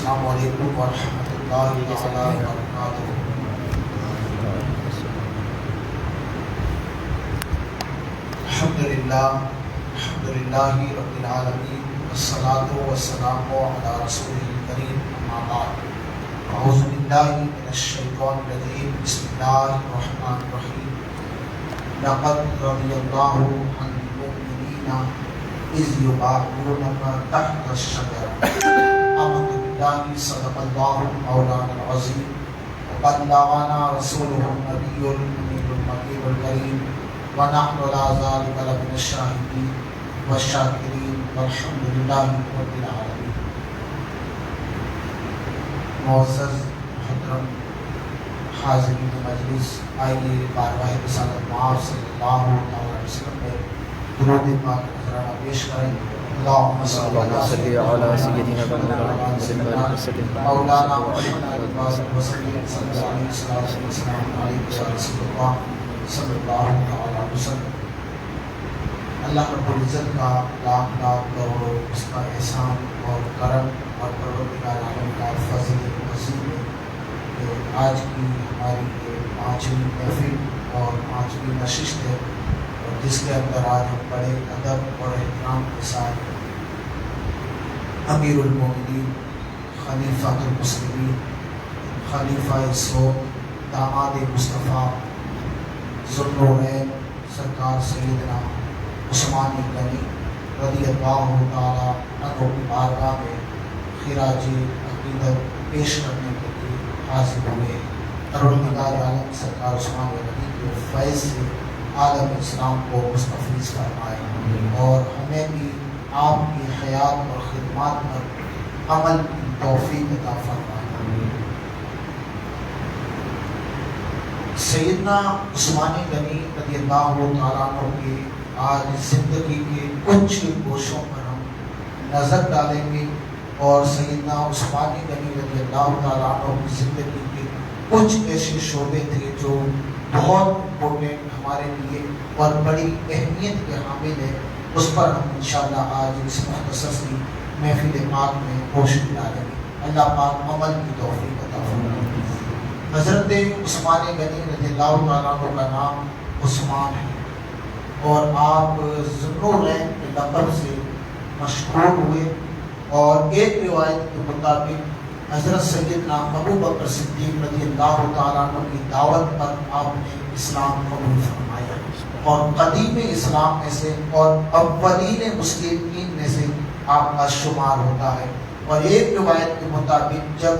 السلام علیکم ورحمۃ اللہ تعالی وبرکاتہ۔ الحمدللہ رب العالمین والصلاۃ والسلام علی رسولہ الکریم، اما بعد، اعوذ باللہ من الشیطان الرجیم، بسم اللہ الرحمن الرحیم۔ لقد رضی اللہ عن المؤمنین اذ یبایعونک تحت الشجرۃ، آمنت باللہ صدق اللہ مولانا العظیم وبلغنا رسولہ النبی الامین المکین الکریم، ونحن علی ذلک لمن الشاہدین والشاکرین والحمد للہ رب العالمین۔ معزز محترم حاضرین مجلس، آئیے بارگاہ رسالت مآب صلی اللہ علیہ وسلم میں درود پاک نذرانہ پیش کریں۔ اللہم صلی اللهم صل على سيدنا مولانا محمد وسلم صلی اللہ علیہ وسلم صلی اللہ علیہ وسلم علیہ رسول اللہ صلی اللہ علیہ وسلم۔ اللہ رب العزت کا لاکھ لاکھ کروڑ اس کا احسان اور کرم اور پروردگار عالم کا فضل عظیم ہے کہ آج کی ہماری یہ پانچویں محفل اور پانچویں نشست ہے، اور جس کے اندر آج ہم بڑے ادب اور احترام کے ساتھ امیر المومنین، خلیفہ المسلمین، خلیفہ صوت، داماد مصطفیٰ، ذوالنورین سرکار سیدنا عثمان غنی رضی اللہ تعالیٰ عنہ کی بارگاہ میں خراج عقیدت پیش کرنے کے لیے حاضر ہوئے۔ پروردگار عالم سرکار عثمان غنی کے فیض سے عالم اسلام کو مستفیض فرمائے، اور ہمیں بھی آپ کی حیات اور خدمات پر عمل کی توفیق عطا فرمائے۔ سیدنا عثمان غنی رضی اللہ تعالیٰ عنہ کی آج زندگی کے کچھ گوشوں پر ہم نظر ڈالیں گے، اور سیدنا عثمان غنی رضی اللہ تعالیٰ عنہ کی زندگی کے کچھ ایسے شعبے تھے جو بہت امپورٹنٹ ہمارے لیے اور بڑی اہمیت کے حامل ہے، اس پر ہم انشاءاللہ آج اس مختصر سی محفل پاک میں روشنی ڈالیں گے۔ اللہ پاک عمل کی توفیق عطا فرمائے۔ حضرت عثمان غنی رضی اللہ تعالیٰ عنہ کا نام عثمان ہے، اور آپ ذوالنورین کے لقب سے مشہور ہوئے، اور ایک روایت کے مطابق حضرت سیدنا ابو بکر صدیق رضی اللہ تعالیٰ عنہ کی دعوت پر آپ نے اسلام قبول فرمایا، اور قدیم اسلام میں سے اور اولین مسلمین میں سے آپ کا شمار ہوتا ہے۔ اور ایک روایت کے مطابق جب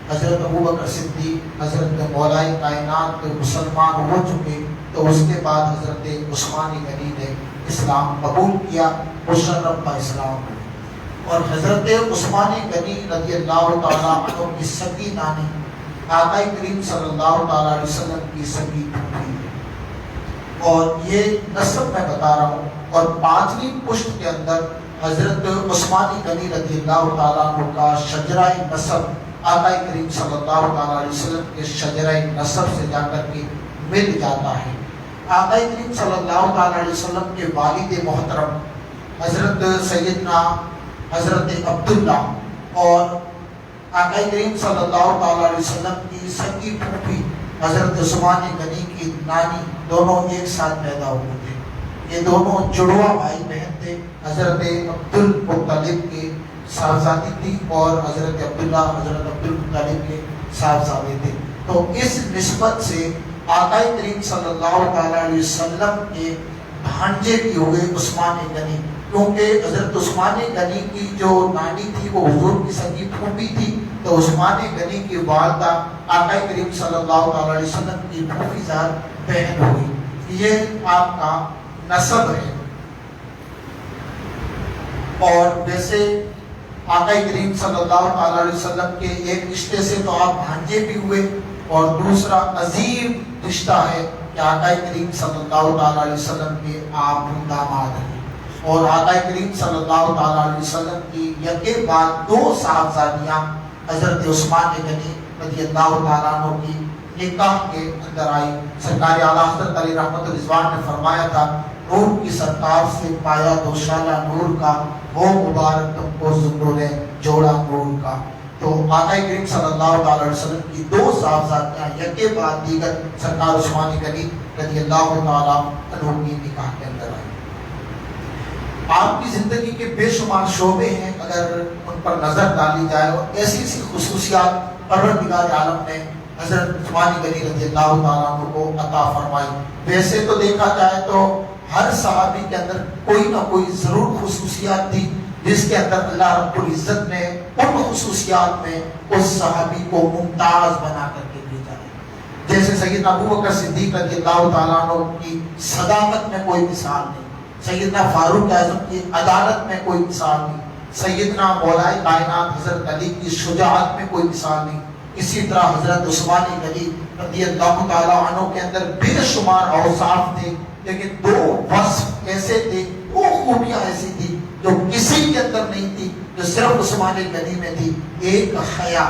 حضرت ابو بکر صدیق حضرت مولائے کائنات مسلمان ہو چکے تو اس کے بعد حضرت عثمان غنی نے اسلام قبول کیا، مشرف کا اسلام۔ اور حضرت عثمان غنی رضی اللہ تعالیٰ عنہ کی سگی نانی آقا کریم صلی اللہ تعالیٰ علیہ وسلم کی سگی پھوپھی ہے، اور یہ نسب میں بتا رہا ہوں۔ اور پانچویں پشت کے اندر حضرت عثمان غنی رضی اللہ تعالیٰ عنہ کا شجرہ نسب آقا کریم صلی اللہ تعالیٰ علیہ وسلم کے شجرہ نسب سے جا کر کے مل جاتا ہے۔ آقا کریم صلی اللہ تعالیٰ علیہ وسلم کے والد محترم حضرت سیدنا حضرت عبداللہ اور آقا کریم صلی اللہ تعالیٰ علیہ وسلم کی سگی پھوپھی حضرت عثمان غنی کی نانی دونوں ایک ساتھ پیدا ہوئے تھے۔ یہ دونوں جڑواں بھائی بہن تھے، حضرت عبدالمطلب کے صاحبزادی تھی، اور حضرت عبداللہ حضرت عبدالمطلب کے صاحبزادے تھے۔ تو اس نسبت سے آقا کریم صلی اللہ تعالیٰ علیہ وسلم کے بھانجے بھی ہوئے عثمان غنی، کیونکہ حضرت عثمان غنی کی جو نانی تھی وہ حضور کی سگی پھوپھی تھی، تو عثمان غنی کی والدہ آقا کریم صلی اللہ تعالیٰ علیہ وسلم کی پھوپھی زاد بہن ہوئی۔ یہ آپ کا نسب ہے۔ اور ویسے آقا کریم صلی اللہ تعالیٰ علیہ وسلم کے ایک رشتے سے تو آپ بھانجے بھی ہوئے، اور دوسرا عظیم رشتہ ہے کہ آقا کریم صلی اللہ تعالیٰ علیہ وسلم کے آپ داماد ہیں، اور آقا کریم صلی اللہ تعالیٰ علیہ وسلم کی یکے بعد دو صاحبزادیاں حضرت عثمان غنی رضی اللہ تعالیٰ عنہ کی نکاح کے اندر آئی۔ سرکار اعلیٰ حضرت علی رحمت رضوان نے فرمایا تھا، نور کی سرکار سے پایا دوشالہ نور کا، وہ مبارک تم کو ذوالنورین جوڑا نور کا۔ تو آقا کریم صلی اللہ علیہ وسلم کی دو صاحبزادیاں یکے بعد دیگر سرکار عثمان غنی رضی اللہ تعالیٰ عنہ کی نکاح کے اندر آئی۔ آپ کی زندگی کے بے شمار شعبے ہیں، اگر ان پر نظر ڈالی جائے اور ایسی ایسی خصوصیات پروردگار عالم نے حضرت عثمان غنی رضی اللہ تعالیٰ عنہ کو عطا فرمائی۔ ویسے تو دیکھا جائے تو ہر صحابی کے اندر کوئی نہ کوئی ضرور خصوصیات تھی جس کے اندر اللہ رب العزت نے ان خصوصیات میں اس صحابی کو ممتاز بنا کر کے بھیجا ہے۔ جیسے سیدنا ابو بکر صدیق رضی اللہ تعالیٰ عنہ کی صداقت میں کوئی مثال نہیں، سیدنا فاروق اعظم کی عدالت میں کوئی مثال نہیں، سیدنا مولائے کائنات حضرت علی کی شجاعت میں کوئی مثال نہیں، اسی طرح حضرت عثمان غنی رضی اللہ تعالیٰ عنہ کے اندر بے شمار اوصاف تھے، لیکن دو وصف ایسے تھے، دو خوبیاں ایسی تھی جو کسی کے اندر نہیں تھی، جو صرف عثمان غنی میں تھی۔ ایک حیا،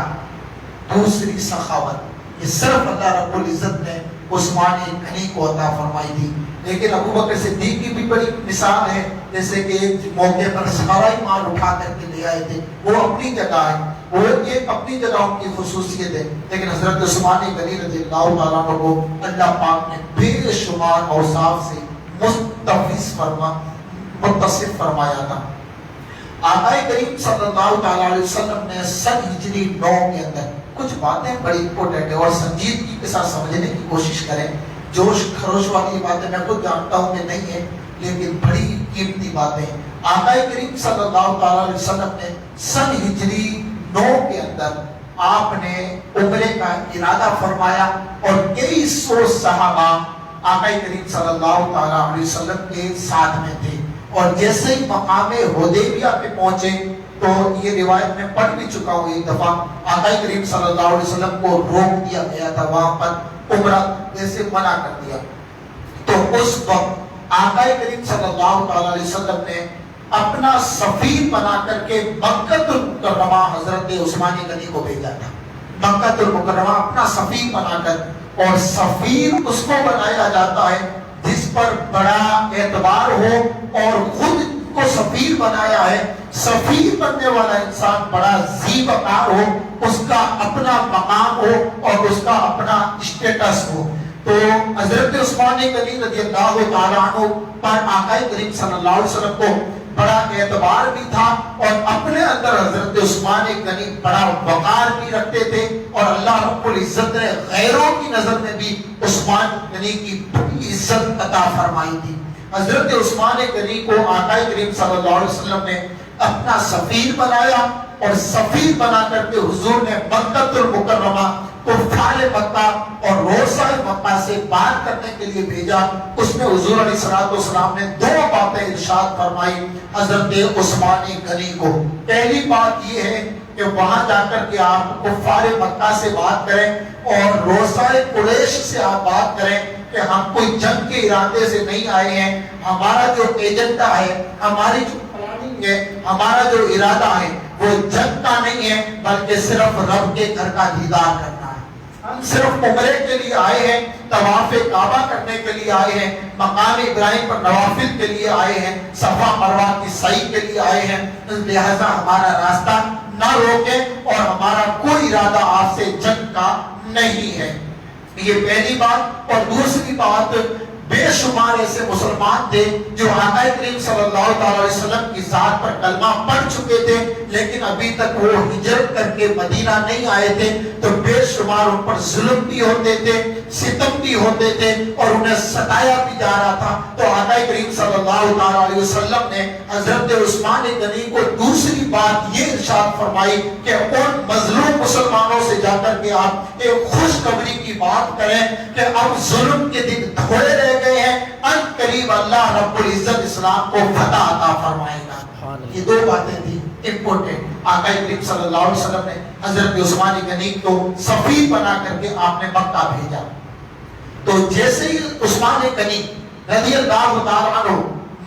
دوسری سخاوت، یہ صرف اللہ رب العزت نے عثمان غنی کو عطا فرمائی تھی۔ لیکن ابو بکر صدیق کی بھی بڑی مثال ہے، جیسے کہ ایک موقع پر سارا ہی مال اٹھا کر کے لے آئے تھے، وہ اپنی جگہ ہے، وہ ایک اپنی جگہ ان کی خصوصیت ہے، لیکن حضرت عثمان غنی رضی اللہ تعالیٰ عنہ کو اللہ پاک نے بے شمار اوصاف سے متصف فرمایا تھا۔ آقا کریم صلی اللہ تعالیٰ علیہ وسلم نے سن ہجری 9 کے اندر کچھ باتیں بڑی امپورٹنٹ ہے اور سنجیدگی کے ساتھ سمجھنے کی کوشش کریں۔ جوش خروش والی باتیں میں خود جانتا ہوں کہ نہیں ہے، لیکن بڑی قیمتی باتیں۔ آقا کریم صلی اللہ تعالیٰ علیہ وسلم نے سن ہجری 9 کے اندر آپ نے عمرے کا ارادہ فرمایا اور کئی سو صحابہ آقا کریم صلی اللہ تعالیٰ علیہ وسلم کے ساتھ میں تھے، اور جیسے ہی مقام حدیبیہ پہ پہنچے تو یہ روایت میں پڑھ بھی چکا ہوں ایک دفعہ، آقا کریم صلی اللہ علیہ وسلم کو روک دیا گیا تھا، وہاں پر عمرہ جیسے منع کر دیا۔ تو اس وقت آقا کریم صلی اللہ تعالیٰ علیہ وسلم نے اپنا سفیر بنا کر کے مکہ المکرمہ حضرت عثمان غنی کو بھیجا تھا۔ مکہ المکرمہ اپنا سفیر بنا کر، اور سفیر اس کو بنایا جاتا ہے جس پر بڑا اعتبار ہو، اور خود کو سفیر بنایا ہے، سفیر بننے والا انسان بڑا ذی وقار ہو، اس کا اپنا مقام ہو اور اس کا اپنا اسٹیٹس ہو۔ تو حضرت عثمان غنی رضی اللہ تعالیٰ عنہ پر آقا کریم صلی اللہ علیہ وسلم کو بڑا اعتبار بھی تھا، اور اپنے اندر حضرت عثمان غنی بڑا وقار بھی رکھتے تھے، اور اللہ رب العزت نے غیروں کی نظر میں بھی عثمان غنی کی بڑی عزت عطا فرمائی تھی۔ حضرت عثمان غنی کو آقا کریم صلی اللہ علیہ وسلم نے اپنا سفیر بنایا، اور سفیر بنا کر کے حضور نے مکہ المکرمہ کفار مکہ اور روزہ مکہ سے بات کرنے کے لیے بھیجا۔ اس میں حضور علیہ الصلوۃ والسلام نے دو باتیں ارشاد فرمائی حضرت عثمان غنی کو۔ پہلی بات یہ ہے کہ وہاں جا کر کے آپ کفار مکہ سے بات کریں اور روزہ قریش سے آپ بات کریں کہ ہم کوئی جنگ کے ارادے سے نہیں آئے ہیں، ہمارا جو ایجنڈا ہے، ہماری جو پلاننگ ہے، ہمارا جو ارادہ ہے وہ جنگ کا نہیں ہے، بلکہ صرف رب کے گھر کا دیدار کرنا ہے۔ ہم صرف عمرے کے لیے آئے ہیں، طواف کعبہ کرنے کے لیے آئے ہیں، مقام ابراہیم پر نوافل کے لیے آئے ہیں، صفا مروہ کی سعی کے لیے آئے ہیں، لہذا ہمارا راستہ نہ روکیں، اور ہمارا کوئی ارادہ آپ سے جنگ کا نہیں ہے۔ یہ پہلی بات۔ اور دوسری بات، بے شمار ایسے مسلمان تھے جو آقا کریم صلی اللہ تعالی علیہ وسلم کی ذات پر کلمہ پڑھ چکے تھے، لیکن ابھی تک وہ ہجرت کر کے مدینہ نہیں آئے تھے، تو بے شمار ان پر ظلم بھی ہوتے تھے، ستم بھی ہوتے تھے، اور انہیں ستایا بھی جا رہا تھا۔ تو آقا کریم صلی اللہ تعالی علیہ وسلم نے حضرت عثمان غنی کو دوسری بات یہ ارشاد فرمائی کہ ان مظلوم مسلمانوں سے جا کر کے آپ ایک خوشخبری کی بات کریں کہ اب ظلم کے دن تھوڑے رہ گئے ہیں، ان قریب اللہ رب العزت اسلام کو فتح عطا فرمائے گا۔ یہ دو باتیں تھی امپورٹنٹ۔ آقا کریم صلی اللہ علیہ وسلم نے حضرت عثمان غنی کو سفیر بنا کر کے آپ نے مکہ بھیجا۔ تو جیسے ہی عثمان غنی رضی اللہ تعالیٰ عنہ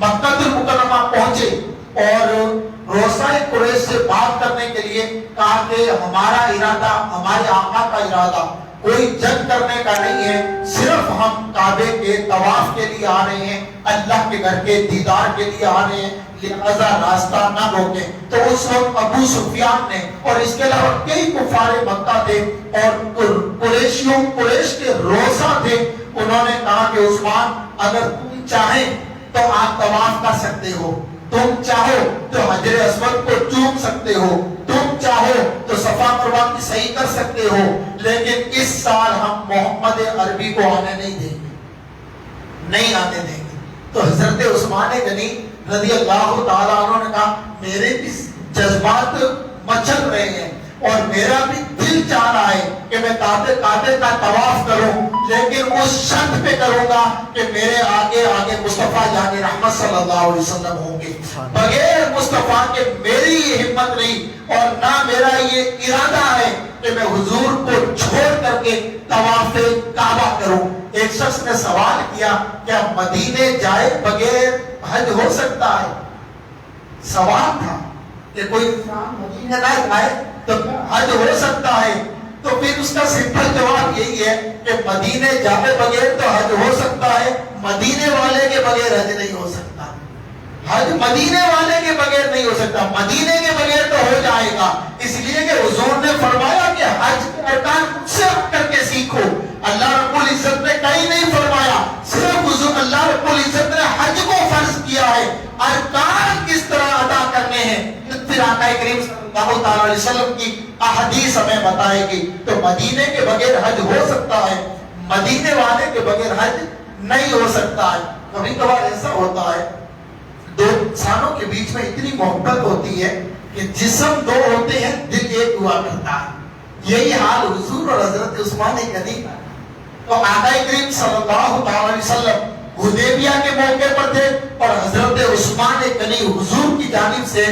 مکہ المکرمہ پہنچے اور روزہ قریش سے بات کرنے کے لیے کہا کہ ہمارا ارادہ، ہمارے آقا کا ارادہ کوئی جنگ کرنے کا نہیں ہے، صرف ہم کعبے کے طواف کے لیے آ رہے ہیں، اللہ کے گھر کے دیدار کے لیے آ رہے ہیں، لہذا راستہ نہ روکیں. تو اس وقت ابو سفیان نے اور اس کے علاوہ کئی کفار مکہ تھے اور قریش کے روزہ تھے. انہوں نے کہا کہ عثمان اگر تم چاہیں تو آپ طواف کر سکتے ہو, تم چاہو تو حجر اسود کو چوم سکتے ہو, تم چاہو تو صفا مروہ کی صحیح کر سکتے ہو, لیکن اس سال ہم محمد عربی کو آنے نہیں دیں گے, نہیں آنے دیں گے. تو حضرت عثمان غنی رضی اللہ تعالیٰ عنہ نے کہا میرے بھی جذبات مچل رہے ہیں اور میرا بھی دل چاہ رہا ہے کہ میں کعبے کا طواف کروں, لیکن اس شرط پہ کروں گا کہ میرے آگے آگے مصطفیٰ جان رحمت صلی اللہ علیہ وسلم ہوں گے. بغیر مصطفیٰ کے میری یہ ہمت نہیں اور نہ میرا یہ ارادہ ہے کہ میں حضور کو چھوڑ کر کے طواف کعبہ کروں. ایک شخص نے سوال کیا کیا مدینے جائے بغیر حج ہو سکتا ہے؟ سوال تھا کہ کوئی انسان مدینے نہ جائے تو حج ہو سکتا ہے؟ تو پھر اس کا سمپل جواب یہی ہے کہ مدینے جانے بغیر تو حج ہو سکتا ہے, مدینے والے کے بغیر حج نہیں ہو سکتا. حج مدینے والے کے بغیر نہیں ہو سکتا, مدینے کے بغیر تو ہو جائے گا. اس لیے کہ حضور نے فرمایا کہ حج کے ارکان خود سے کر کے سیکھو. اللہ رب العزت نے کہیں نہیں فرمایا, صرف حضور اللہ رب العزت نے حج کو فرض کیا ہے, ارکان کس طرح ادا کرنے ہیں پھر آقا کریم صلی اللہ تعالی علیہ وسلم کی احادیث ہمیں بتائے گی. تو مدینے کے بغیر حج ہو سکتا ہے, مدینے والے کے بغیر حج نہیں ہو سکتا ہے. کبھی کبھار ایسا ہوتا ہے دو انسانوں کے بیچ میں اتنی محبت ہوتی ہے کہ جسم دو ہوتے ہیں دل ایک ہوا کرتا ہے. یہی حال حضور اور حضرت عثمان غنی. تو آقا کریم صلی اللہ تعالی علیہ وسلم حدیبیہ کے موقع پر تھے اور حضرت عثمان غنی حضور کی جانب سے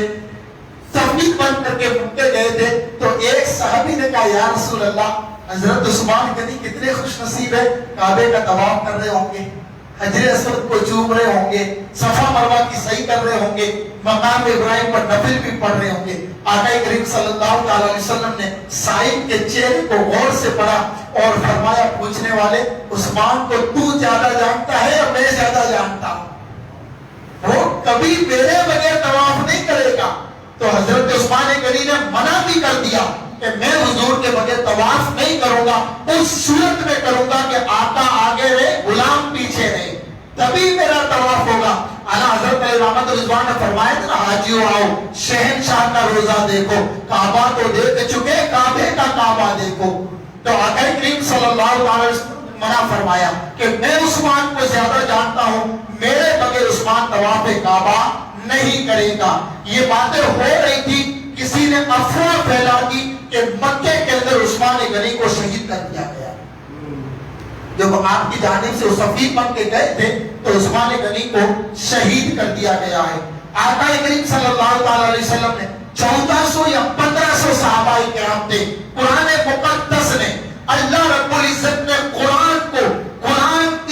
تفریق بند کر کے مکے گئے تھے. تو ایک صحابی نے کہا یا رسول اللہ حضرت عثمان غنی کتنے خوش نصیب ہے, کعبے کا طواف کر رہے ہوں گے, حجر اسود کو چوم رہے ہوں گے, صفا مروہ کی صحیح کر رہے ہوں گے, مقام ابراہیم پر نفل بھی پڑھ رہے ہوں گے. آقا کریم صلی اللہ علیہ وسلم نے صائب کے چہرے کو غور سے پڑھا اور فرمایا پوچھنے والے عثمان کو تو زیادہ جانتا ہے یا میں زیادہ جانتا ہوں؟ وہ کبھی میرے بغیر طواف نہیں کرے گا. تو حضرت عثمان غنی نے منع بھی کر دیا کہ میں حضور کے بغیر طواف نہیں کروں گا, اس صورت میں کروں گا کہ آقا آگے رہے غلام پیچھے رہے, تبھی میرا طواف ہوگا. اعلیٰ حضرت رحمت رضوان نے فرمایا تھا حاجیو آؤ شہنشاہ کا روزہ دیکھو, کعبہ تو دیکھ چکے, کعبے کا کعبہ دیکھو. تو آقا کریم صلی اللہ علیہ وسلم نے منع فرمایا کہ میں عثمان کو زیادہ جانتا ہوں, میرے بغیر عثمان طواف کعبہ نہیں کرے گا. یہ باتیں ہو رہی تھی, کسی نے افواہ پھیلا دی کہ مکے کے اندر عثمان غنی کو شہید کر دیا گیا. جب آپ کی جانب سے صفی بن کے گئے تھے تو عثمان غنی کو شہید کر دیا گیا ہے. آقا کریم صلی اللہ تعالی علیہ وسلم نے 1400 یا 1500 صحابہ کرام تھے. قرآن مقدس نے اللہ رب العزت نے قرآن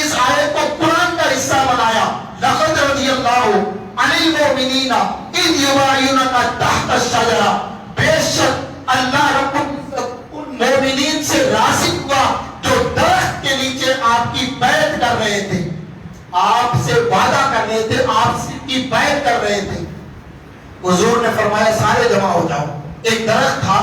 اس آیت کو قرآن کا حصہ بنایا. لقد رضی اللہ عن المؤمنین اذ یبایعونک تحت الشجرہ, بے شک اللہ رب العزت ان مومنین سے راضی ہوا جو درخت کے نیچے آپ کی بیعت کر رہے تھے, آپ سے وعدہ کر رہے تھے, آپ سے کی بیعت کر رہے تھے. حضور نے فرمایا سارے جمع ہو جاؤ. ایک درخت تھا,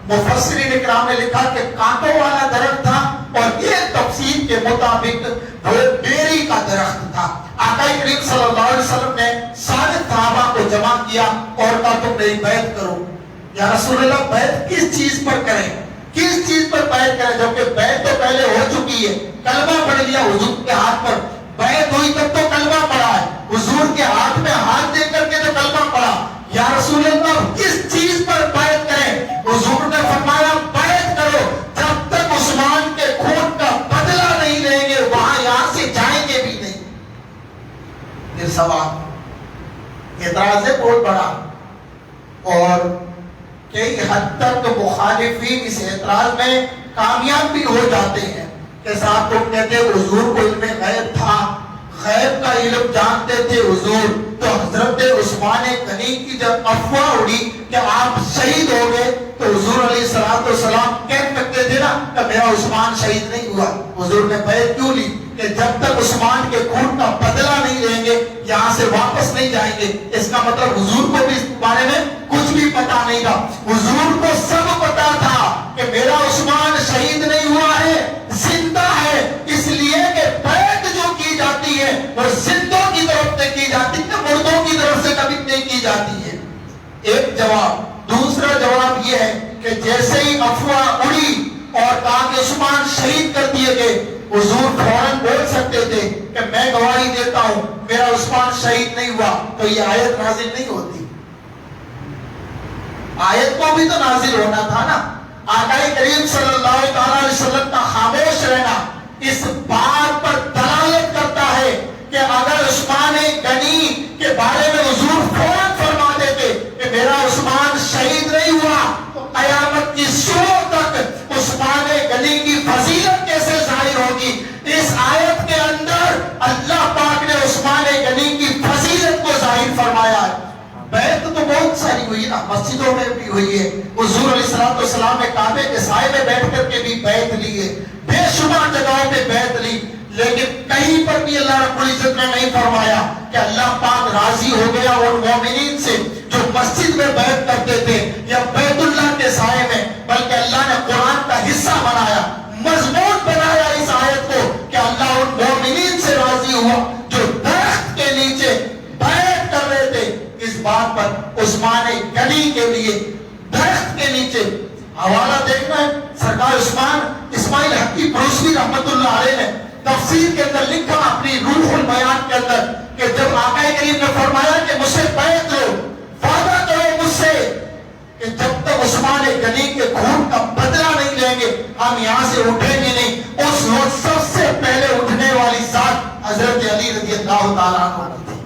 مفسرین اکرام نے لکھا کہ کانٹوں والا درخت تھا اور یہ تفسیر کے مطابق وہ بیری کا درخت تھا. آقا کریم صلی اللہ علیہ وسلم نے سارے صحابہ کو جمع کیا اور کہا تم میری بیعت کرو. یا رسول اللہ بیعت کس چیز پر کریں, کس چیز پر بیعت کریں, جبکہ بیعت تو پہلے ہو چکی ہے, کلمہ پڑھ لیا حضور کے ہاتھ پر, بیعت ہوئی تب تو کلمہ پڑھا ہے, حضور کے ہاتھ میں ہاتھ دے کر کے تو کلمہ پڑھا. یا رسول اللہ کس چیز پر بیعت کریں؟ حضور نے فرمایا بیعت کرو جب تک عثمان کے خون کا بدلہ نہیں لیں گے وہاں یہاں سے جائیں گے بھی نہیں. پھر سوال اعتراض ہے بہت بڑا اور کئی حد تک مخالفین اس اعتراض میں کامیاب بھی ہو جاتے ہیں کہ صاحب تم کہتے حضور کو علم غیب تھا, غیب کا علم جانتے تھے حضور, تو حضرت عثمان غنی کی جب افواہ اڑی کہ آپ شہید ہو گئے تو حضور علیہ السلام کہہ سکتے تھے نا کہ میرا عثمان شہید نہیں ہوا. حضور نے بیعت کیوں لی کہ جب تک عثمان کے خون کا بدلہ نہیں لیں گے یہاں سے واپس نہیں جائیں گے. اس کا مطلب حضور کو بھی اس بارے میں کچھ بھی پتا نہیں تھا. حضور کو سب پتا تھا کہ میرا عثمان شہید نہیں ہوا ہے, زندہ ہے, اس لیے کہ بیعت جو کی جاتی ہے وہ زندوں کی طرف سے کی جاتی ہے, مردوں کی طرف سے کبھی نہیں کی جاتی ہے. ایک جواب. دوسرا جواب یہ ہے کہ جیسے ہی افواہ اڑی اور کہا کہ عثمان شہید کر دیے گئے, حضور فوراً بول سکتے تھے کہ میں گواہی دیتا ہوں میرا عثمان شہید نہیں ہوا, تو یہ آیت نازل نہیں ہوتی. آیت کو بھی تو نازل ہونا تھا نا. آقا کریم صلی اللہ علیہ وسلم کا خاموش رہنا اس بات پر دلالت کرتا ہے کہ اگر عثمان غنی کے بارے میں حضور فوراً فرما دیتے کہ میرا عثمان شہید نہیں ہوا, تو قیامت کی صبح تک عثمان غنی کی فضیلت کیسے ظاہر ہوگی. اس آیت کے اندر اللہ پاک نے عثمان غنی کی فضیلت کو ظاہر فرمایا ہے. بیعت تو بہت ساری ہوئی نا, مسجدوں میں بھی ہوئی ہے. حضور علیہ السلام نے کعبے کے سائے میں بیٹھ کر کے بھی بیعت لی ہے, بے شمار جگہوں پہ بیعت لی, لیکن کہیں پر بھی اللہ رب العزت نے نہیں فرمایا کہ اللہ پاک راضی ہو گیا ان مومنین سے جو مسجد میں بیعت کرتے تھے یا بیت اللہ کے سائے میں, بلکہ اللہ نے قرآن کا حصہ بنایا, مضمون بنایا اس آیت کو کہ اللہ ان مومنین سے راضی ہوا جو درخت کے نیچے بیعت کر رہے تھے. اس بات پر عثمان غنی کے لیے درخت کے نیچے حوالہ دیکھنا ہے. سرکار عثمان اسماعیل حقی بروسوی رحمت اللہ علیہ نے تفسیر کے اندر لکھا اپنی روح البیان کے اندر کہ جب آقا کریم نے فرمایا کہ مجھ سے بیعت لو, وعدہ کرو مجھ سے کہ جب تک عثمان غنی کے خون کا بدلہ نہیں لیں گے ہم یہاں سے اٹھیں گے نہیں. اس روز سب سے پہلے اٹھنے والی ذات حضرت علی رضی اللہ تعالیٰ عنہ تھی.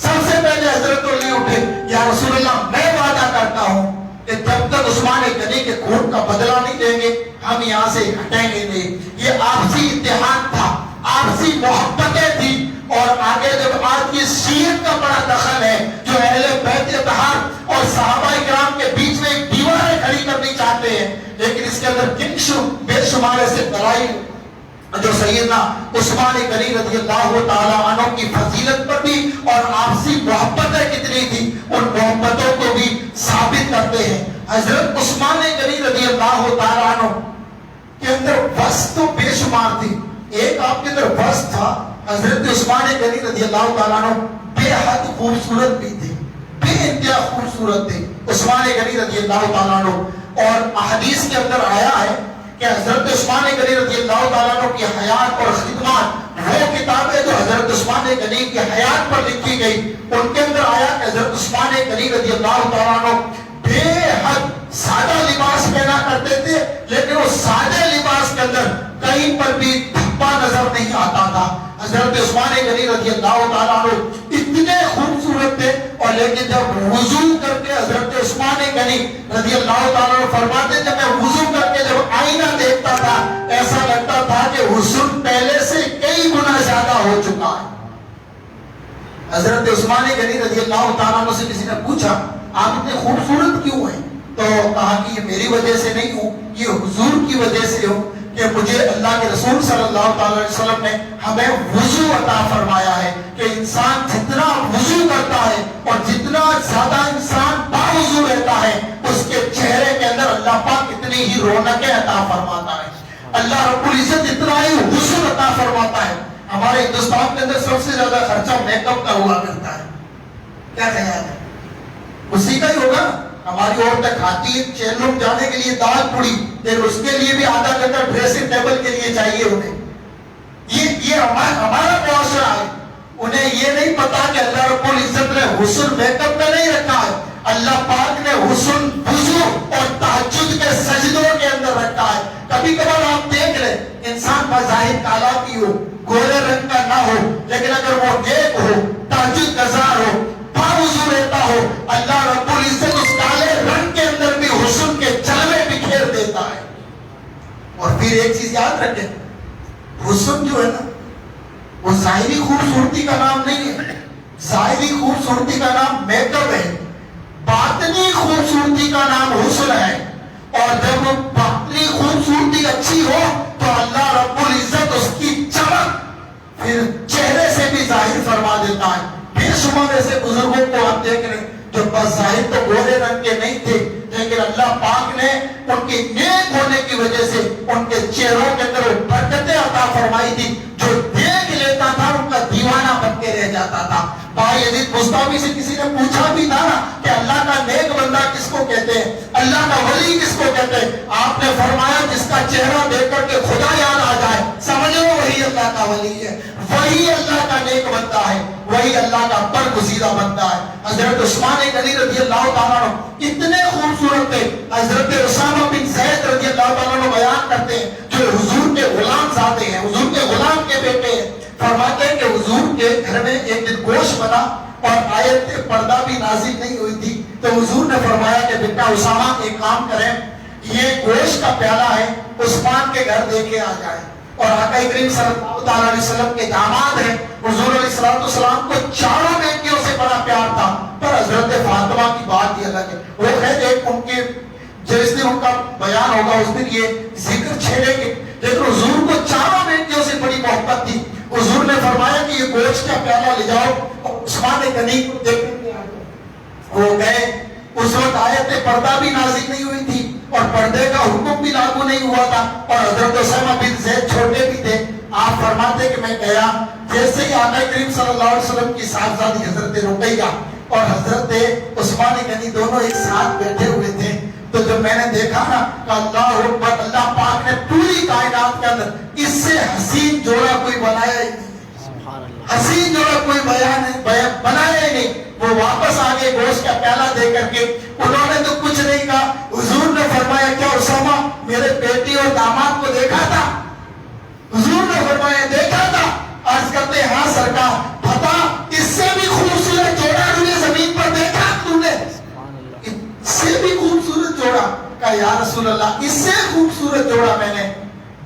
سب سے پہلے حضرت علی اٹھے, یا رسول اللہ میں وعدہ کرتا ہوں کہ جب تک عثمان غنی کے خون کا بدلہ نہیں دیں گے ہم یہاں سے ہٹیں گے نہیں. یہ آپسی اتحاد تھا, آپسی محبتیں تھی. اور آگے جب آج کی شیعت کا بڑا دخل ہے جو اہل بیت اتحاد اور صحابہ کرام کے بیچ میں ایک دیواریں کھڑی کرنی چاہتے ہیں, لیکن اس کے اندر بے شمار ایسے دلائل جو سیدنا عثمان غنی رضی اللہ تعالیٰ عنہ کی فضیلت پر بھی اور آپسی محبتیں کتنی تھی ان محبتوں کو بھی ثابت کرتے ہیں. حضرت عثمان غنی رضی اللہ تعالیٰ عنہ کے اندر وصف تو بے شمار تھی. ایک آپ کے اندر وصف تھا, حضرت عثمان غنی رضی اللہ تعالیٰ عنہ بے حد خوبصورت بھی تھے, بے انتہا خوبصورت تھے عثمان غنی رضی اللہ تعالیٰ عنہ. اور احادیث کے اندر آیا ہے کہ حضرت عثمان غنی رضی اللہ تعالیٰ عنہ کی حیات اور خدمات, وہ کتابیں جو حضرت عثمان غنی کی حیات پر لکھی گئی ان کے اندر آیا کہ حضرت عثمان غنی رضی اللہ تعالیٰ عنہ بے حد سادہ لباس پہنا کرتے تھے, لیکن اس سادے لباس کے اندر کہیں پر بھی دھبا نظر نہیں آتا تھا. حضرت عثمان غنی رضی اللہ تعالیٰ عنہ اتنے خوبصورت تھے, اور لیکن جب وضو کر کے حضرت عثمان غنی رضی اللہ تعالیٰ عنہ فرماتے جب میں وضو کر کے جب آئینہ دیکھتا تھا ایسا لگتا تھا کہ حسن پہلے سے کئی گنا زیادہ ہو چکا ہے. حضرت عثمان غنی رضی اللہ تعالیٰ عنہ سے کسی نے پوچھا آپ اتنے خوبصورت کیوں ہیں, تو کہا کہ یہ میری وجہ سے نہیں ہوں, یہ حضور کی وجہ سے ہوں کہ مجھے اللہ کے رسول صلی اللہ تعالی وسلم نے ہمیں وضو عطا فرمایا ہے کہ انسان جتنا وضو کرتا ہے اور جتنا زیادہ انسان باوضو رہتا ہے اس کے چہرے کے اندر اللہ پاک اتنی ہی رونقیں عطا فرماتا ہے. اللہ رب العزت اتنا ہی حسن عطا فرماتا ہے. ہمارے ہندوستان کے اندر سب سے زیادہ خرچہ میک اپ کا ہوا کرتا ہے, کیا خیال ہے؟ اسی کا ہی ہوگا. ہماری عورتیں کھاتی ہے چین روم جانے کے لیے دال پوڑی, لیکن اس کے لیے بھی آدھا گھنٹہ ڈریسنگ ٹیبل کے لیے چاہیے انہیں. یہ ہمارا معاشرہ ہے. انہیں یہ نہیں پتا کہ اللہ رب العزت نے حسن میک اپ میں نہیں رکھا ہے, اللہ پاک نے حسن وضو اور تہجد کے سجدوں کے اندر رکھا ہے. کبھی کبھار آپ دیکھ لیں انسان بظاہر کالا بھی ہو, گورے رنگ کا نہ ہو, لیکن اگر وہ نیک ہو, تہجد گزار ہو, باوضو رہتا ہو, اللہ رب العزت اس کالے رنگ کے اندر بھی حسن کے جلوے بکھیر دیتا ہے. اور پھر ایک چیز یاد رکھیں, حسن جو ہے نا وہ ظاہری خوبصورتی کا نام نہیں ہے. ظاہری خوبصورتی کا نام میک اپ ہے, باطنی خوبصورتی کا نام حسن ہے. اور جب باطنی خوبصورتی اچھی ہو تو اللہ رب العزت اس کی چمک پھر چہرے سے بھی ظاہر فرما دیتا ہے. بے شمار ایسے بزرگوں کو آپ دیکھ رہے ہیں جو بظاہر تو گورے رنگ کے نہیں تھے، لیکن اللہ پاک نے ان کے نیک ہونے کی وجہ سے ان کے چہروں کے اندر برکتیں عطا فرمائی تھی، جو دیکھ لیتا تھا ان کا دیوانہ بن کے رہ جاتا تھا۔ بھائی یزید بستامی سے کسی نے پوچھا بھی تھا کہ اللہ کا نیک بندہ کس کو کہتے ہیں، اللہ کا ولی کس کو کہتے ہیں؟ آپ نے فرمایا جس کا چہرہ دیکھ کر کے خدا یاد آ جائے، سمجھو وہی اللہ کا ولی ہے، وہی اللہ کا نیک بندہ ہے، وہی اللہ کا برگزیدہ بندہ ہے۔ حضرت عثمان غنی رضی اللہ تعالیٰ عنہ اتنے خوبصورت تھے، حضرت اسامہ بن زید رضی اللہ تعالیٰ عنہ بیان کرتے ہیں جو حضور کے غلام زادے ہیں، حضور کے غلام کے بیٹے ہیں، فرماتے ہیں کہ حضور کے گھر میں ایک دن گوشت بنا اور آیت پردہ بھی نازل نہیں ہوئی تھی، تو حضور نے فرمایا کہ بیٹا اسامہ ایک کام کریں، یہ گوشت کا پیالہ ہے عثمان کے گھر دے کے آ جائے، اور آقا کریم صلی اللہ علیہ وسلم کے داماد ہیں، حضور علیہ السلام کو چاروں بیٹیوں سے بڑا پیار تھا، پر حضرت فاطمہ کی بات یہ الگ ہے، وہ خیر ایک ان کے جس دن ان کا بیان ہوگا اس دن یہ ذکر چھیڑیں گے، لیکن حضور کو چاروں بیٹیوں سے بڑی محبت تھی۔ حضور نے فرمایا کہ یہ گوشت کا پیالہ لے جاؤ اور عثمان غنی کو دیکھنے کے آئے، وہ گئے، اس وقت آیت پردہ بھی نازل نہیں ہوئی تھی اور پردے کا حکم بھی لاگو نہیں ہوا تھا، اور حضرت اسامہ بن زید چھوٹے بھی تھے۔ آپ فرماتے کہ میں گیا، جیسے ہی آقا کریم صلی اللہ علیہ وسلم کی صاحبزادی حضرت رقیہ اور حضرت عثمان غنی دونوں ایک ساتھ بیٹھے ہوئے تھے، تو جب میں نے دیکھا نا کہ اللہ اکبر، اللہ پاک نے پوری کائنات کے اندر اس سے حسین جوڑا کوئی بنایا ہی نہیں، حسین جوڑا کوئی بنایا ہی نہیں۔ وہ واپس آگے گوشت کا پیالہ دے کر کے انہوں نے تو کچھ نہیں کہا، حضور نے فرمایا کیا اسامہ میرے بیٹی اور داماد کو دیکھا تھا؟ حضور نے فرمایا دیکھا تھا۔ عرض کرتے ہاں سرکار، پتا اس سے بھی خوبصورت جوڑا تم نے زمین پر دیکھا؟ تم نے اس سے بھی خوبصورت جوڑا؟ کہا یا رسول اللہ اس سے خوبصورت جوڑا میں نے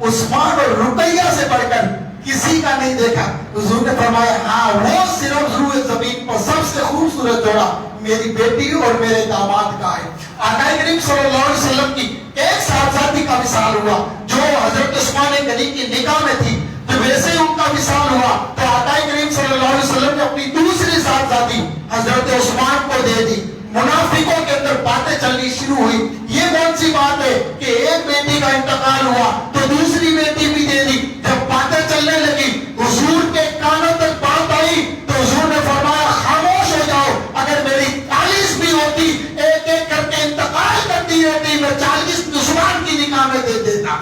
عثمان اور رقیہ سے بڑھ کر کسی کا نہیں دیکھا۔ حضور نے فرمایا ہاں وہ صرف روئے زمین پر سب سے خوبصورت جوڑا میری بیٹی اور میرے داماد کا ہے۔ آقا کریم صلی اللہ علیہ وسلم کی ایک صاحبزادی کا وصال ہوا جو حضرت عثمان غنی کی نکاح میں تھی، تو ویسے ہی ان کا وصال ہوا تو آقا کریم صلی اللہ علیہ وسلم نے اپنی دوسری صاحبزادی حضرت عثمان کو دے دی۔ منافقوں کے اندر باتیں چلنی شروع ہوئی، یہ کون سی بات ہے کہ ایک بیٹی کا انتقال ہوا تو دوسری بیٹی بھی دے دی۔ جب باتیں چلنے لگی حضور کے کانوں تک بات آئی تو حضور نے فرمایا خاموش ہو جاؤ، اگر میری 40 بھی ہوتی ایک ایک کر کے انتقال کرتی رہتی میں 40 عثمان کی نکاح میں دے دیتا۔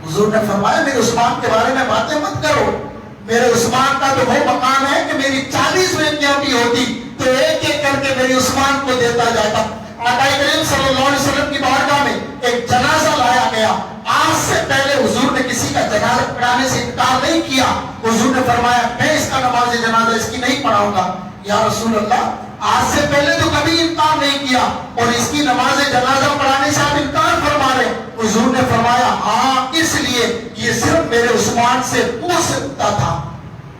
حضور نے فرمایا میرے عثمان کے بارے میں باتیں مت کرو، میرے عثمان کا تو وہ مقام ہے کہ میری 40 بیٹیاں بھی ہوتی تو ایک ایک کر کے میری عثمان کو دیتا جاتا۔ آقا کریم صلی اللہ علیہ وسلم کی بارگاہ میں ایک جنازہ لایا گیا، آج سے پہلے حضور نے کسی کا جنازہ پڑھانے سے انکار نہیں کیا۔ حضور نے فرمایا میں اس کا نماز جنازہ اس کی نہیں پڑھاؤں گا۔ یا رسول اللہ آج سے پہلے تو کبھی انکار نہیں کیا اور اس کی نماز جنازہ پڑھانے سے آپ انکار فرما رہے۔ حضور نے فرمایا ہاں اس لیے یہ صرف میرے عثمان سے پوچھ سکتا تھا،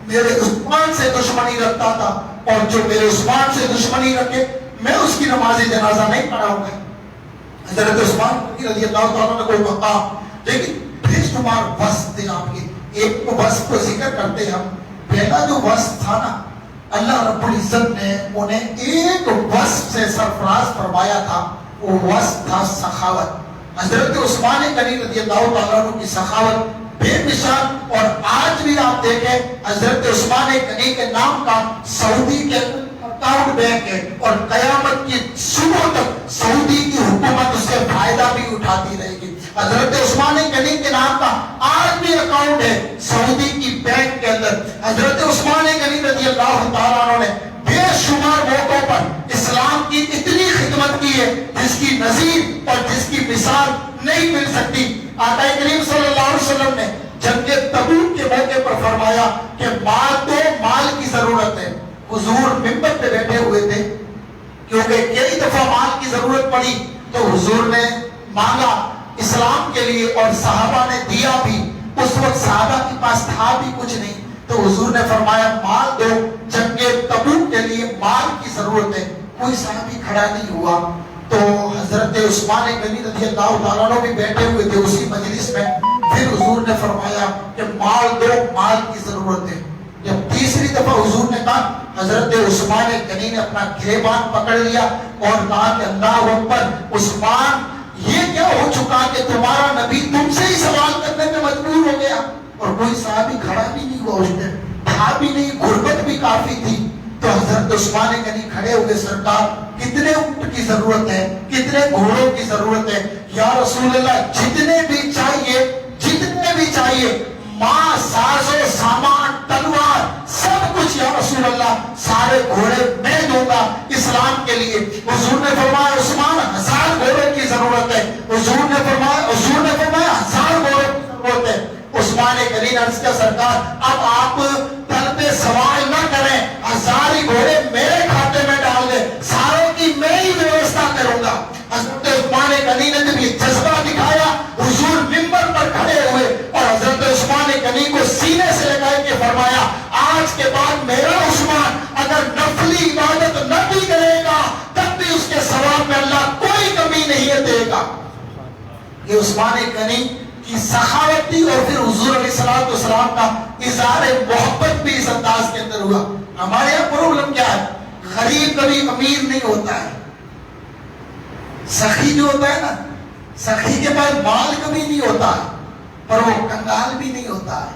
میرے عثمان سے دشمنی رکھتا تھا، اور جو میرے عثمان سے دشمنی رکھے میں اس کی نماز جنازہ نہیں پڑھاؤں گا۔ حضرت عثمان رضی اللہ تعالیٰ نے کوئی مقام، لیکن بے شمار وصف تھے آپ کے، ایک تو وصف کو ذکر کرتے ہیں ہم۔ پہلا جو وصف تھا نا اللہ رب العزت نے انہیں ایک وصف سے سرفراز فرمایا تھا، وہ وصف تھا سخاوت۔ حضرت عثمان غنی رضی اللہ تعالیٰ عنہ کی سخاوت بے مثال، اور آج بھی آپ دیکھیں حضرت عثمان غنی کے نام کا سعودی کے اکاؤنٹ بینک ہے اور قیامت کی صبح تک سعودی کی حکومت اس سے فائدہ بھی اٹھاتی رہے گی۔ حضرت عثمان غنی کے نام کا آج بھی اکاؤنٹ ہے سعودی کی بینک کے اندر۔ حضرت عثمان غنی رضی اللہ تعالیٰ عنہ نے بے شمار موقعوں پر اسلام کی اتنی خدمت کی ہے جس کی نظیر اور جس کی مثال نہیں مل سکتی۔ آقا کریم صلی اللہ علیہ وسلم نے جنگ تبوک کے موقع پر فرمایا کہ مال تو مال کی ضرورت ہے۔ حضور منبر پہ بیٹھے ہوئے تھے کیونکہ کئی دفعہ مال کی ضرورت پڑی تو حضور نے مانگا اسلام کے لیے اور صحابہ نے دیا بھی۔ اس وقت صحابہ کے پاس تھا بھی کچھ نہیں تو حضور نے فرمایا مال دو، جنگ تبوک کے لیے مال کی ضرورت ہے۔ کوئی صحابی کھڑا نہیں ہوا تو حضرت عثمان غنی رضی اللہ تعالیٰ عنہ بھی بیٹھے ہوئے تھے اسی مجلس میں۔ پھر حضور نے فرمایا کہ مال دو، مال کی ضرورت ہے۔ جب تیسری دفعہ حضور نے کہا حضرت عثمان غنی نے اپنا گریبان پکڑ لیا اور کہا کہ اللہ اکبر، عثمان یہ کیا ہو چکا کہ تمہارا نبی تم سے ہی سوال کرنے میں مجبور ہو گیا؟ اور کوئی صحابی کھڑا بھی نہیں ہوا اس دن، تھا بھی نہیں، غربت بھی کافی تھی. تو حضرت عثمان غنی کھڑے ہوئے، سرکار کتنے اونٹ کی ضرورت ہے، کتنے گھوڑوں کی ضرورت ہے؟ یا رسول اللہ جتنے بھی چاہیے، جتنے بھی چاہیے، ماں، ساز و سامان، تلوار، سب کچھ یا رسول اللہ، سارے گھوڑے میں دوں گا اسلام کے لیے. حضور نے فرمایا عثمان 1000 گھوڑوں کی ضرورت ہے. حضور نے فرمایا 1000 گھوڑوں کی ضرورت ہے. عثمان غنی نے عرض کیا سرکار اب آپ تل پہ سوال نہ کریں، 1000 ہی گھوڑے میرے کھاتے میں ڈال دیں، ساروں کی میں ہی ویوستھا کروں گا. حضرت عثمان غنی نے جب یہ جذبہ دکھایا، حضور منبر پر کھڑے ہوئے اور حضرت عثمان غنی کو سینے سے لگائے کے فرمایا آج کے بعد میرا عثمان اگر نفلی عبادت نہ بھی کرے گا تب بھی اس کے ثواب میں اللہ کوئی کمی نہیں دے گا. یہ عثمان غنی کی سخاوت تھی اور پھر حضور علیہ السلام کا اظہار محبت بھی اس انداز کے اندر ہوا. ہمارے یہاں پرابلم کیا ہے؟ غریب کبھی امیر نہیں ہوتا ہے. سخی جو ہوتا ہے نا، سخی کے پاس مال کبھی نہیں ہوتا ہے پر وہ کنگال بھی نہیں ہوتا ہے.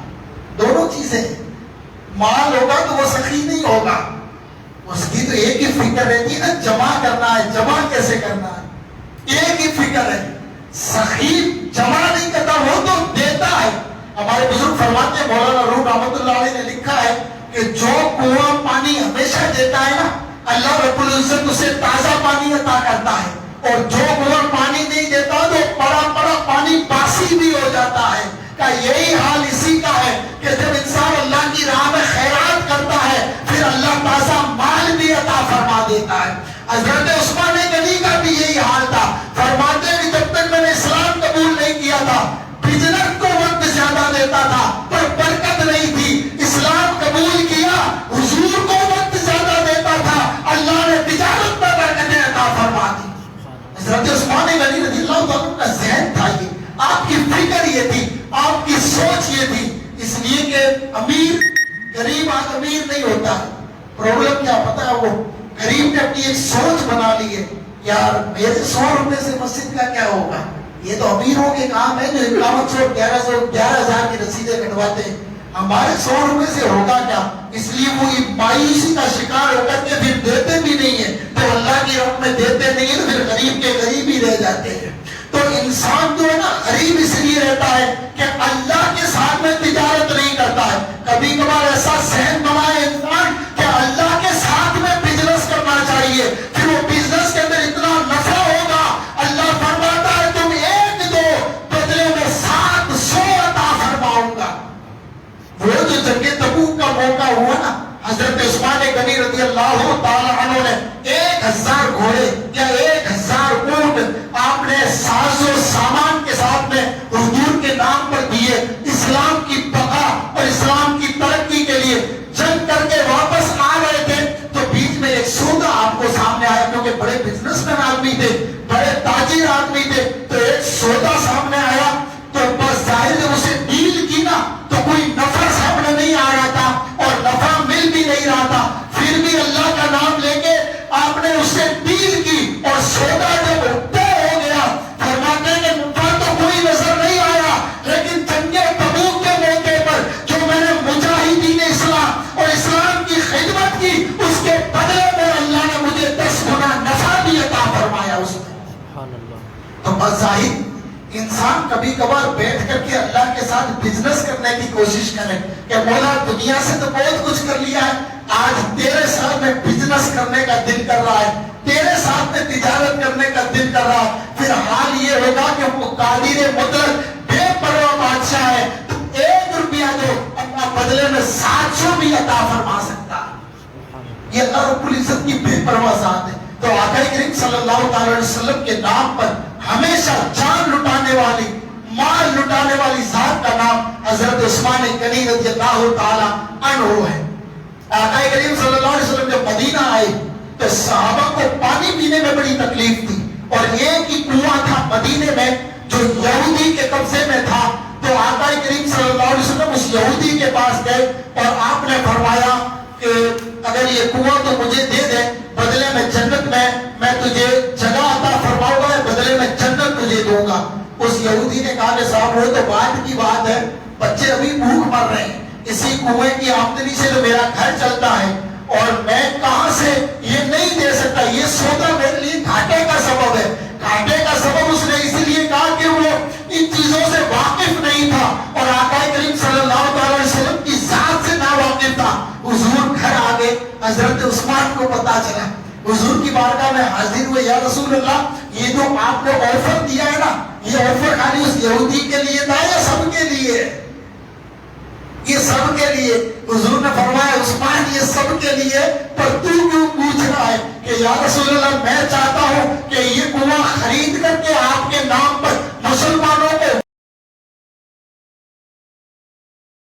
دونوں چیزیں، مال ہوگا تو وہ سخی نہیں ہوگا، اس کی تو ایک ہی فکر رہتی ہے نا، جمع کرنا ہے، جمع کیسے کرنا ہے، ایک ہی فکر ہے. سخی جمع نہیں کرتا، وہ تو دیتا ہے. ہمارے بزرگ فرماتے ہیں، مولانا روح رحمۃ اللہ علیہ نے لکھا ہے کہ جو کنواں پانی ہمیشہ دیتا ہے نا، اللہ رب العزت اسے تازہ پانی عطا کرتا ہے، اور جو کنواں پانی نہیں دیتا تو پڑا پڑا پانی باسی بھی ہو جاتا ہے. کا یہی حال اسی کا ہے کہ جب انسان اللہ کی راہ میں خیرات کرتا ہے پھر اللہ تازہ مال بھی عطا فرما دیتا ہے. حضرت عثمان غنی کا بھی یہی حال تھا. فرماتے ہیں جب تک میں نے اسلام قبول نہیں کیا تھا بزنس کو وقت زیادہ دیتا تھا پر برکت نہیں تھی. اسلام قبول کیا، حضور کو وقت زیادہ دیتا تھا، اللہ نے تجارت میں برکتیں عطا فرما دی. حضرت عثمان غنی رضی اللہ عنہ کا ذہن تھا یہ، آپ کی فکر یہ تھی، آپ کی سوچ یہ تھی. اس لیے کہ امیر غریب آج امیر نہیں ہوتا. پرابلم کیا پتا ہے؟ وہ غریب نے اپنی ایک سوچ بنا لی ہے، یار میرے 100 روپے سے مسجد کا کیا ہوگا، یہ تو امیروں کے کام ہے جو 5100 11,000 کی رسیدیں کٹواتے ہیں، ہمارے 100 روپے سے ہوگا کیا. اس لیے وہ مایوسی کا شکار ہو کر کے پھر دیتے بھی نہیں ہے، تو اللہ کی راہ میں دیتے نہیں ہے تو پھر غریب کے غریب ہی رہ جاتے ہیں. تو انسان جو ہے نا غریب اس لیے رہتا ہے کہ اللہ کے ساتھ میں تجارت نہیں کرتا ہے. کبھی کبھار ایسا ذہن بنائے انسان کہ اللہ کے ساتھ میں بزنس کرنا چاہیے، پھر وہ بزنس کے اندر اتنا نفع ہوگا، اللہ فرماتا ہے تم 1 دو بدلے میں 700 عطا فرماؤں گا. وہ جو جنگ تبوک کا موقع ہوا نا، حضرت عثمان غنی رضی اللہ تعالی عنہ نے 1000 گھوڑے یا 1000 اونٹ آپ نے ساز و سامان کے ساتھ میں حضور کے نام پر دیے. اسلام کی بقا اور اسلام کی ترقی کے لیے جنگ کر کے واپس آ رہے تھے تو بیچ میں ایک سودا آپ کو سامنے آیا، کیونکہ بڑے بزنس مین آدمی تھے، بڑے تاجر آدمی تھے، تو ایک سودا سامنے آیا. تو بس ظاہر جب اسے ڈیل کی نا تو کوئی نفع سامنے نہیں آ رہا تھا اور نفع مل بھی نہیں رہا تھا، پھر بھی اللہ کا نام لے کے آپ نے اس سے ڈیل کی اور سودا جب طے ہو گیا. فرماتے ہیں کہ نفع تو کوئی نظر نہیں آیا، لیکن جنگ تبوک کے موقع پر جو میں نے مجاہدین اسلام اور اسلام کی خدمت کی اس کے بدلے میں اللہ نے مجھے 10 گنا نفع بھی عطا فرمایا اس میں. تو بظاہر انسان کبھی کبھار بیٹھ کر کے اللہ کے ساتھ بزنس کرنے کی کوشش کرے کہ مولا دنیا سے تو بہت کچھ کر لیا ہے، آج تیرے ساتھ میں بزنس کرنے کا دل کر رہا ہے، تیرے ساتھ میں تجارت کرنے کا دل کر رہا ہے. پھر حال یہ ہوگا کہ وہ قادر مطلق بے پرواہ بادشاہ ہے، تو 1 روپیہ جو اللہ بدلے میں 700 بھی عطا فرما سکتا ہے. یہ اللہ رب العزت کی بے پرواہ ذات ہے. تو آقا کریم صلی اللہ تعالی وسلم کے نام پر ہمیشہ جان لٹانے والی، مال لٹانے والی ذات کا نام حضرت عثمان غنی رضی اللہ تعالی عنہ ہے. آقا کریم صلی اللہ علیہ وسلم جب مدینہ آئے تو صحابہ کو پانی پینے میں بڑی تکلیف تھی اور ایک ہی کنواں تھا مدینے میں جو یہودی کے قبضے میں تھا. تو آقا کریم صلی اللہ علیہ وسلم اس یہودی کے پاس گئے اور آپ نے فرمایا کہ اگر یہ کنواں تو مجھے دے دے، بدلے میں جنت میں تجھے جگہ عطا فرماؤں گا، بدلے میں جنت تجھے دوں گا۔ اس یہودی نے کہا کہ صاحب وہ تو بعد کی بات ہے، بچے ابھی بھوک مر رہے ہیں، اسی کنویں کی آمدنی سے تو میرا گھر چلتا ہے، اور میں کہاں سے یہ نہیں دے سکتا، یہ سودا میرے لیے گھاٹے کا سبب ہے۔ گھاٹے کا سبب اس نے اس لیے کہا کہ وہ ان چیزوں سے واقف نہیں تھا، اور آقا کریم صلی اللہ علیہ وسلم کی ذات سے نا واقف تھا۔ حضور گھر آگے، حضرت عثمان کو پتا چلا، حضور کی بارگاہ میں حاضر ہوئے، یا رسول اللہ یہ جو آپ نے آفر دیا ہے نا، یہ آفر خالی اس یہودی کے لیے تھا یا سب کے لیے؟ یہ سب کے لیے۔ حضور نے فرمایا عثمان یہ سب کے لیے، پر تو کیوں پوچھ رہا ہے کہ یا رسول اللہ میں چاہتا ہوں کہ یہ کنواں خرید کر کے آپ کے نام پر مسلمانوں